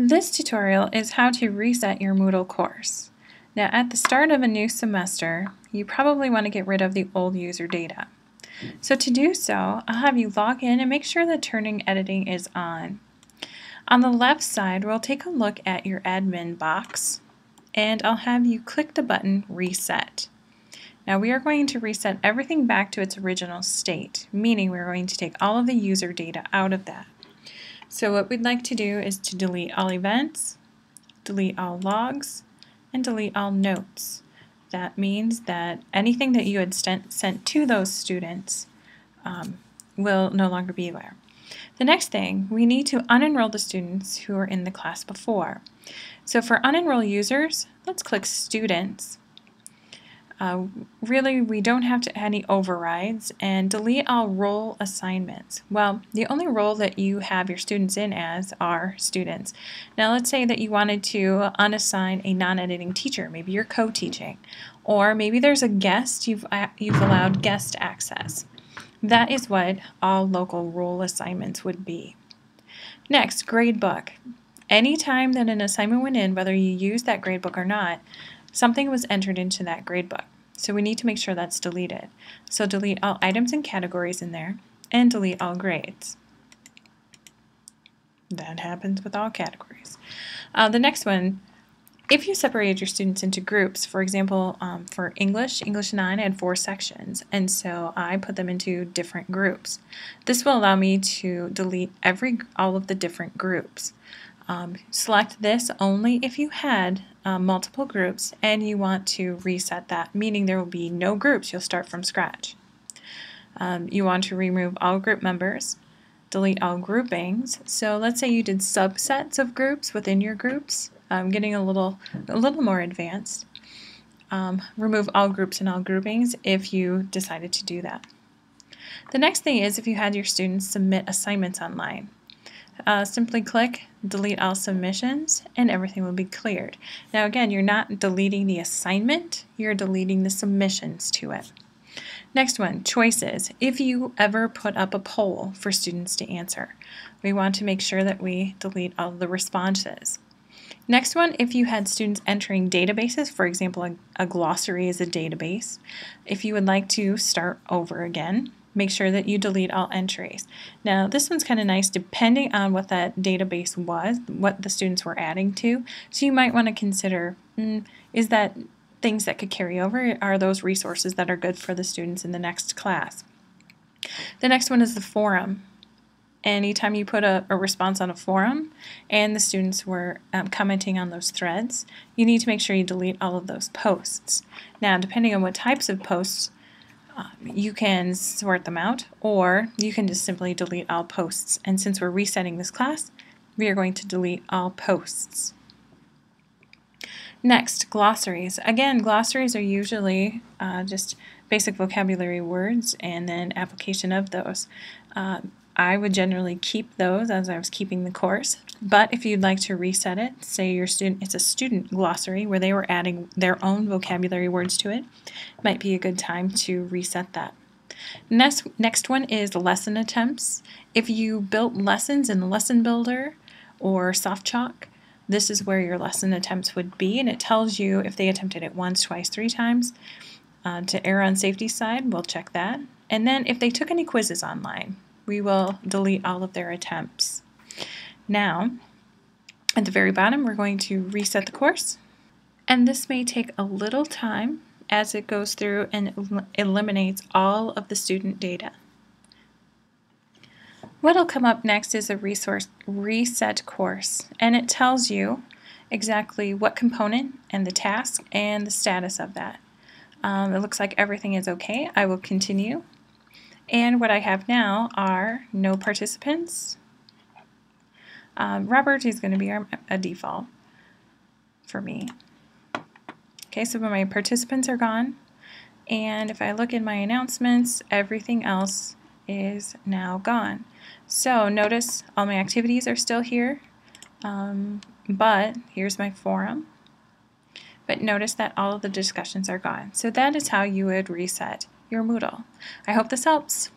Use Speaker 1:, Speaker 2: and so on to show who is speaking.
Speaker 1: This tutorial is how to reset your Moodle course. Now, at the start of a new semester, you probably want to get rid of the old user data. So to do so, I'll have you log in and make sure that turning editing is on. On the left side, we'll take a look at your admin box, and I'll have you click the button Reset. Now we are going to reset everything back to its original state, meaning we're going to take all of the user data out of that. So what we'd like to do is to delete all events, delete all logs, and delete all notes. That means that anything that you had sent to those students will no longer be there. The next thing, we need to unenroll the students who were in the class before. So for unenroll users, let's click Students. Really, we don't have any overrides, and delete all role assignments. Well, the only role that you have your students in as are students. Now let's say that you wanted to unassign a non-editing teacher. Maybe you're co-teaching, or maybe there's a guest, you've allowed guest access. That is what all local role assignments would be. Next, gradebook. Anytime that an assignment went in, whether you use that gradebook or not, something was entered into that gradebook. So we need to make sure that's deleted. So delete all items and categories in there, and delete all grades. That happens with all categories. The next one, if you separated your students into groups, for example, for English 9, I had 4 sections, and so I put them into different groups. This will allow me to delete all of the different groups. Select this only if you had multiple groups and you want to reset that, meaning there will be no groups. You'll start from scratch. You want to remove all group members, delete all groupings. So let's say you did subsets of groups within your groups. Getting a little more advanced. Remove all groups and all groupings if you decided to do that. The next thing is if you had your students submit assignments online. Simply click delete all submissions and everything will be cleared. Now again, you're not deleting the assignment, you're deleting the submissions to it. Next one, choices. If you ever put up a poll for students to answer, we want to make sure that we delete all the responses. Next one, if you had students entering databases, for example, a glossary is a database. If you would like to start over again, make sure that you delete all entries. Now this one's kind of nice depending on what that database was, what the students were adding to. So you might want to consider, is that things that could carry over? Are those resources that are good for the students in the next class? The next one is the forum. Anytime you put a response on a forum and the students were commenting on those threads, you need to make sure you delete all of those posts. Now depending on what types of posts, you can sort them out, or you can just simply delete all posts. And since we're resetting this class, we are going to delete all posts. Next, glossaries. Again, glossaries are usually just basic vocabulary words and then application of those. I would generally keep those as I was keeping the course, but if you'd like to reset it, say it's a student glossary where they were adding their own vocabulary words to it, might be a good time to reset that. Next one is lesson attempts. If you built lessons in Lesson Builder or SoftChalk, this is where your lesson attempts would be, and it tells you if they attempted it once, twice, 3 times. To err on safety side, we'll check that. And then if they took any quizzes online, we will delete all of their attempts. Now, at the very bottom, we're going to reset the course. And this may take a little time as it goes through and eliminates all of the student data. What'll come up next is a resource reset course, and it tells you exactly what component and the task and the status of that. It looks like everything is okay. I will continue. And what I have now are no participants. Robert is going to be a default for me. Okay, so my participants are gone. And if I look in my announcements, everything else is now gone. So notice all my activities are still here, but here's my forum. But notice that all of the discussions are gone. So that is how you would reset your Moodle. I hope this helps.